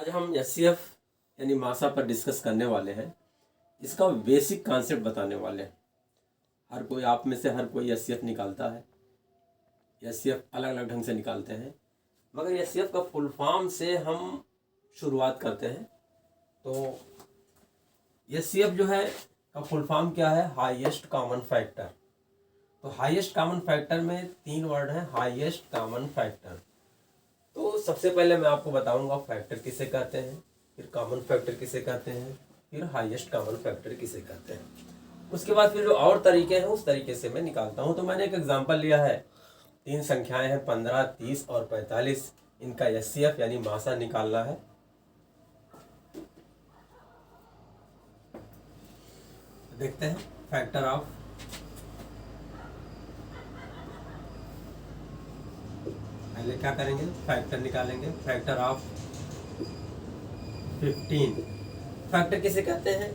आज हम एचसीएफ यानी मासा पर डिस्कस करने वाले हैं। इसका बेसिक कॉन्सेप्ट बताने वाले हैं। हर कोई आप में से हर कोई एचसीएफ निकालता है। एचसीएफ अलग अलग ढंग से निकालते हैं, मगर एचसीएफ का फुल फॉर्म से हम शुरुआत करते हैं। तो एचसीएफ जो है का फुल फॉर्म क्या है? Highest common factor. तो हाईएस्ट कॉमन फैक्टर में 3 वर्ड हैं। हाईएस्ट कॉमन फैक्टर, तो सबसे पहले मैं आपको बताऊंगा फैक्टर किसे कहते हैं, फिर कॉमन फैक्टर किसे कहते हैं, फिर हाईएस्ट कॉमन फैक्टर किसे कहते हैं। उसके बाद फिर जो और तरीके हैं उस तरीके से मैं निकालता हूं। तो मैंने एक एग्जांपल लिया है। 3 संख्याएं हैं 15, 30 और 45। इनका एचसीएफ यानी मासा निकालना है। देखते हैं फैक्टर ऑफ पहले क्या करेंगे, फैक्टर निकालेंगे। Factor of 15। फैक्टर किसे कहते हैं?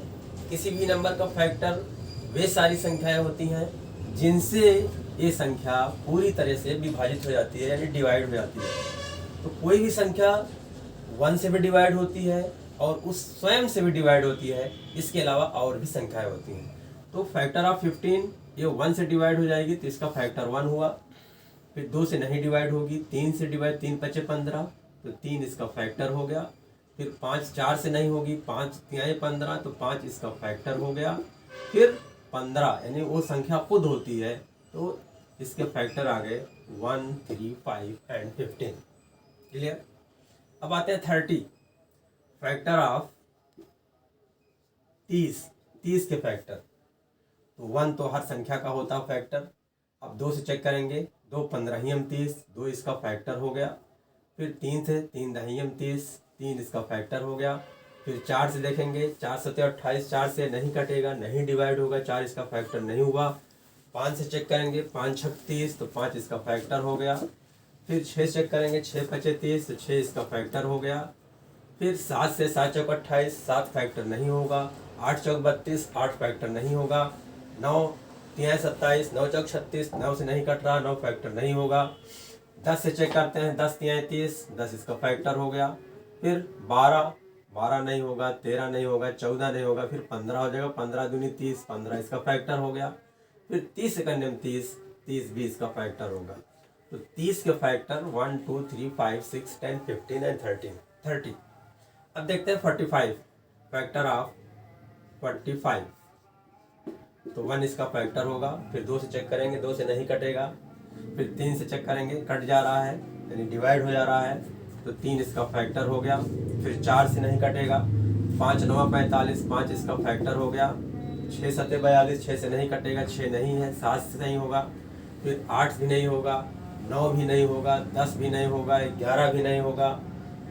किसी भी नंबर का फैक्टर वे सारी संख्याएं होती हैं जिनसे ये संख्या पूरी तरह से विभाजित हो जाती है, यानी डिवाइड हो जाती है। तो कोई भी संख्या 1 से भी डिवाइड होती है और उस स्वयं से भी डिवाइड होती है। इसके अलावा और भी संख्याएं होती हैं। तो फैक्टर ऑफ 15 ये 1 से डिवाइड हो जाएगी तो इसका फैक्टर 1 हुआ। फिर 2 से नहीं डिवाइड होगी, 3 से डिवाइड, 3 पचे 15 तो 3 इसका फैक्टर हो गया। फिर 5 4 से नहीं होगी, 5 3 15 तो 5 इसका फैक्टर हो गया। फिर 15 यानी वो संख्या खुद होती है तो इसके फैक्टर आ गए 1 3 5 एंड 15। क्लियर? अब आते हैं 30। फैक्टर ऑफ 30 के फैक्टर। तो 1 तो हर संख्या का होता है फैक्टर। अब 2 से चेक करेंगे, 2 15 30, 2 इसका फैक्टर हो गया। फिर 3 से 3 10 30, 3 इसका फैक्टर हो गया। फिर 4 से देखेंगे, 4 7 28, 4 से नहीं कटेगा, नहीं डिवाइड होगा, 4 इसका फैक्टर नहीं हुआ। 5 से चेक करेंगे, 5 36 तो 5 इसका फैक्टर हो गया। फिर 6 चेक करेंगे, 6 5 30 तो 6 इसका फैक्टर हो गया। फिर 7 से 7 चौक 28, 7 फैक्टर नहीं होगा। 8 चौक 32, 8 फैक्टर नहीं होगा। 9 3 27, 9 चौक 36, 9 से नहीं कट रहा, 9 फैक्टर नहीं होगा। 10 से चेक करते हैं, 10 3 30, 10 इसका फैक्टर हो गया। फिर 12 नहीं होगा, 13 नहीं होगा, 14 नहीं होगा, फिर 15 हो जाएगा। 15 दूनी 30, 15 इसका फैक्टर हो गया। फिर 30 सेकंड में 30 भी इसका फैक्टर होगा। तो 30 के फैक्टर 1 2 3 5 6 10 15 एंड 30। अब देखते हैं 45। फैक्टर ऑफ 45 तो 1 इसका फैक्टर होगा। फिर 2 से चेक करेंगे, 2 से नहीं कटेगा। फिर 3 से चेक करेंगे, कट जा रहा है यानी डिवाइड हो जा रहा है तो 3 इसका फैक्टर हो गया। फिर 4 से नहीं कटेगा। 5 9 45, 5 इसका फैक्टर हो गया। 6 7 42, 6 से नहीं कटेगा, 6 नहीं है। 7 से नहीं होगा। फिर 8 भी नहीं होगा, 9 भी नहीं होगा, 10 भी नहीं होगा, 11 भी नहीं होगा,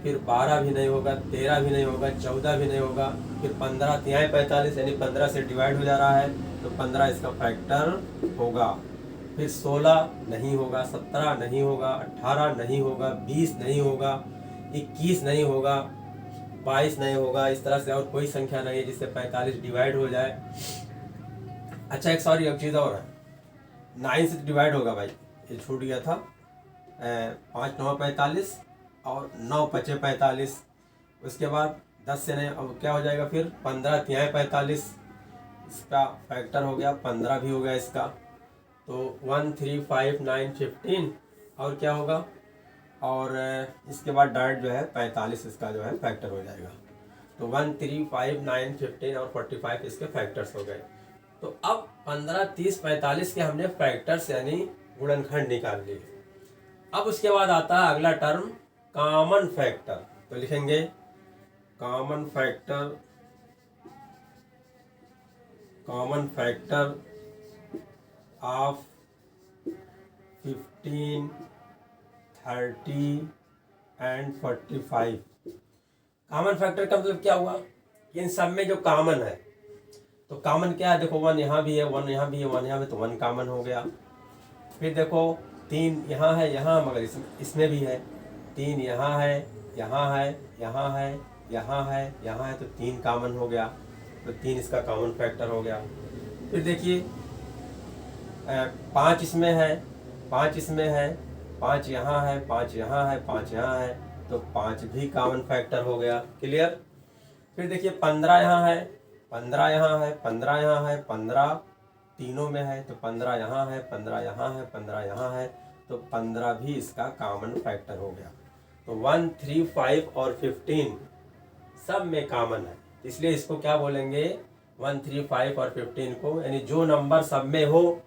फिर 12 भी नहीं होगा, 13 भी नहीं होगा, 14 भी नहीं होगा। फिर 15 3 45 यानी 15 से डिवाइड हो जा रहा है तो 15 इसका फैक्टर होगा। फिर 16 नहीं होगा, 17 नहीं होगा, 18 नहीं होगा, 20 नहीं होगा, 21 नहीं होगा, 22 नहीं होगा। इस तरह से और कोई संख्या नहीं है जिससे 45 डिवाइड हो जाए। अच्छा एक सॉरी एक चीज़ और है, 9 से डिवाइड होगा भाई, ये छूट गया था। 5 9 45 और 9 पचे 45। उसके बाद 10 से नहीं, अब क्या हो जाएगा फिर 15 3 45 इसका फैक्टर हो गया। 15 भी हो गया इसका। तो 1 3 5 9 15 और क्या होगा, और इसके बाद डायरेक्ट जो है 45 इसका जो है फैक्टर हो जाएगा। तो 1 3 5 9 15 और 45 इसके फैक्टर्स हो गए। तो अब 15 30 45 के हमने फैक्टर्स यानी गुणनखंड निकाल लिए। अब उसके बाद आता है अगला टर्म कॉमन फैक्टर। तो लिखेंगे common factor of 15 30 and 45। Common factor का मतलब क्या हुआ कि इन सब में जो कॉमन है, तो कॉमन क्या है? देखो 1 यहाँ भी है, 1 यहाँ भी है, 1 यहाँ भी, तो 1 कॉमन हो गया। फिर देखो 3 यहाँ है, यहाँ मगर इसमें भी है। 3 यहाँ है, यहाँ है, यहाँ है, यहाँ है, यहाँ है, तो 3 कॉमन हो गया। तो 3 इसका कॉमन फैक्टर हो गया। फिर देखिए 5 इसमें है, 5 इसमें है, 5 यहाँ है, 5 यहाँ है, 5 यहाँ है, तो 5 भी कॉमन फैक्टर हो गया। क्लियर। फिर देखिए 15 यहाँ है, 15 यहाँ है, 15 यहाँ है, 15 तीनों में है, तो 15 यहाँ है, 15 यहाँ है, 15 यहाँ है, तो 15 भी इसका कॉमन फैक्टर हो गया। तो 1, 3, 5 और 15 सब में कॉमन है, इसलिए इसको क्या बोलेंगे, 1, 3, 5 और 15 को, यानी जो नंबर सब में हो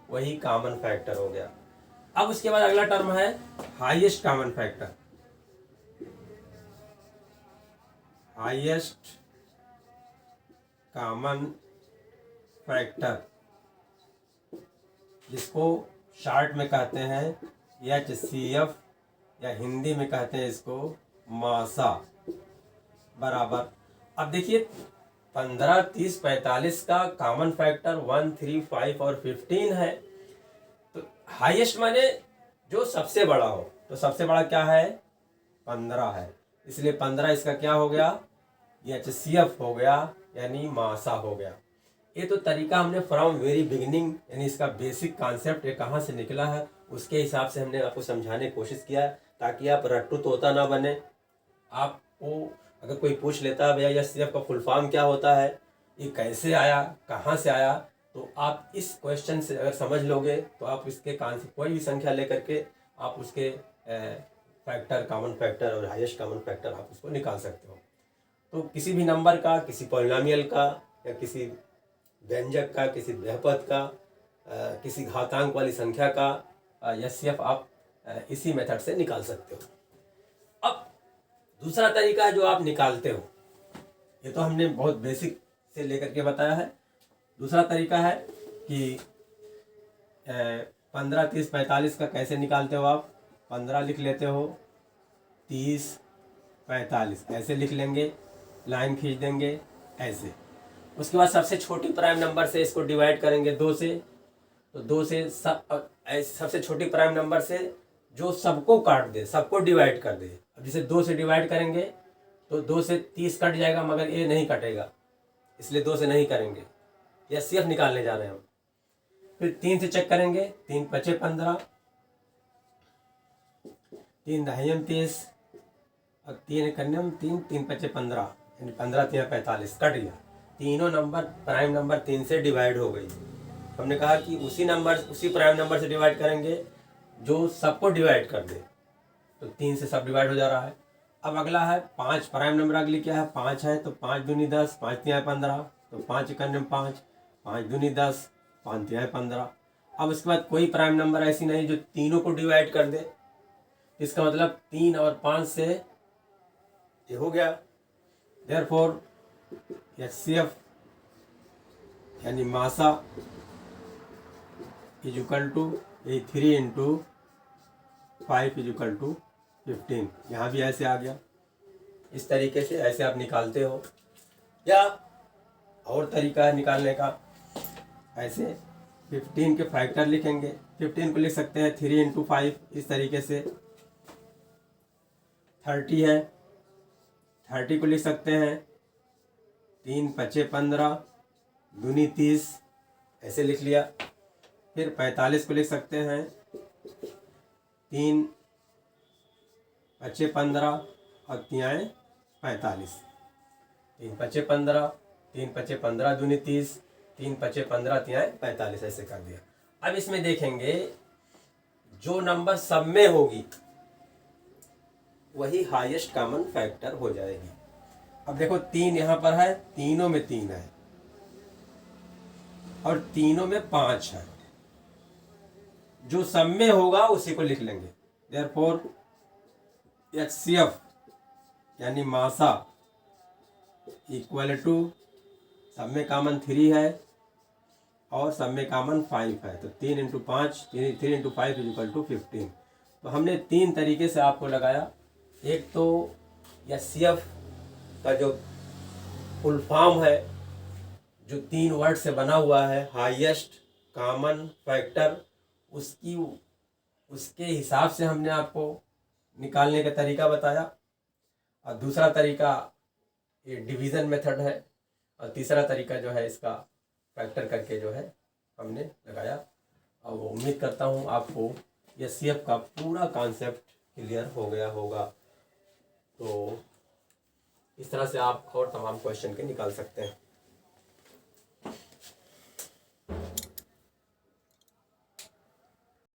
वही कॉमन फैक्टर हो गया। अब उसके बाद अगला टर्म है highest common factor. Highest common factor, जिसको शॉर्ट में कहते हैं HCF, या हिंदी में कहते हैं इसको मासा, बराबर। अब देखिए 15, 30, 45 का कॉमन फैक्टर 1, 3, 5 और 15 है। तो हाईएस्ट माने जो सबसे बड़ा हो, तो सबसे बड़ा क्या है, 15 है, इसलिए 15 इसका क्या हो गया, HCF हो गया, यानी मासा हो गया। ये तो तरीका हमने फ्रॉम वेरी बिगिनिंग, यानी इसका बेसिक कॉन्सेप्ट ये कहाँ से निकला है उसके हिसाब से हमने आपको समझाने की कोशिश किया है, ताकि आप रट्टू तोता ना बने। आपको अगर कोई पूछ लेता है भैया HCF का फुल फॉर्म क्या होता है, ये कैसे आया, कहाँ से आया, तो आप इस क्वेश्चन से अगर समझ लोगे तो आप इसके कोई भी संख्या लेकर के आप उसके फैक्टर, कॉमन फैक्टर और हाईएस्ट कॉमन फैक्टर आप उसको निकाल सकते हो। तो किसी भी नंबर का, किसी पॉलिनोमियल का, या किसी व्यंजक का, किसी बहुपद का, किसी घातांक वाली संख्या का HCF आप इसी मेथड से निकाल सकते हो। अब दूसरा तरीका है जो आप निकालते हो, ये तो हमने बहुत बेसिक से लेकर के बताया है। दूसरा तरीका है कि 15, 30, 45 का कैसे निकालते हो आप, 15 लिख लेते हो, 30, 45 ऐसे लिख लेंगे, लाइन खींच देंगे ऐसे। उसके बाद सबसे छोटी प्राइम नंबर से इसको डिवाइड करेंगे 2 से, तो 2 से सबसे छोटी प्राइम नंबर से जो सबको काट दे, सबको डिवाइड कर दे। अब जैसे 2 से डिवाइड करेंगे तो 2 से 30 कट जाएगा, मगर ये नहीं कटेगा, इसलिए 2 से नहीं करेंगे, HCF निकालने जा रहे हैं हम। फिर 3 से चेक करेंगे, 3 पचे 15, 3 दहियम 30 और 3 कन्यम 3, 3 पचे 15, यानी 15, 3, 45 कट गया। तीनों नंबर प्राइम नंबर 3 से डिवाइड हो गई। हमने कहा कि उसी प्राइम नंबर से डिवाइड करेंगे जो सबको डिवाइड कर दे, तो 3 से सब डिवाइड हो जा रहा है। अब अगला है 5 प्राइम नंबर, अगली क्या है, 5 है, तो 5 दूनी 10, 5 तिहाई 15, तो 5 कन्यम 5, 5 दूनी 10, 5 तिहाई 15। अब उसके बाद कोई प्राइम नंबर ऐसी नहीं जो तीनों को डिवाइड कर दे, इसका मतलब 3 और 5 से ये हो गया। देयरफॉर HCF यानी मासा is equal to 3 × 5 is equal to 15। यहाँ भी ऐसे आ गया। इस तरीके से ऐसे आप निकालते हो, या और तरीका है निकालने का, ऐसे 15 के फैक्टर लिखेंगे। 15 को लिख सकते हैं 3 × 5, इस तरीके से। 30 है, 30 को लिख सकते हैं 3 पचे 15 दूनी 30, ऐसे लिख लिया। फिर 45 को लिख सकते हैं 3 पचे 15 और तिहाई 45, 3 पचे 15, 3 पचे 15 दूनी 30, 3 पचे 15 तिहाई 45, ऐसे कर दिया। अब इसमें देखेंगे जो नंबर सब में होगी वही हाईएस्ट कॉमन फैक्टर हो जाएगी। अब देखो 3 यहाँ पर है, तीनों में 3 है और तीनों में 5 है, जो सब में होगा उसी को लिख लेंगे। देयरफॉर HCF यानी मासा इक्वल टू, सब में कॉमन 3 है और सब में कॉमन 5 है, तो 3 × 5, 3 × 5 इज इक्वल टू 15। तो हमने 3 तरीके से आपको लगाया। एक तो HCF का जो फुल फॉर्म है, जो 3 वर्ड से बना हुआ है, हाईएस्ट कॉमन फैक्टर, उसके हिसाब से हमने आपको निकालने का तरीका बताया। और दूसरा तरीका ये डिवीज़न मेथड है, और तीसरा तरीका जो है इसका फैक्टर करके जो है हमने लगाया। और उम्मीद करता हूँ आपको HCF का पूरा कॉन्सेप्ट क्लियर हो गया होगा। तो इस तरह से आप और तमाम क्वेश्चन के निकाल सकते हैं।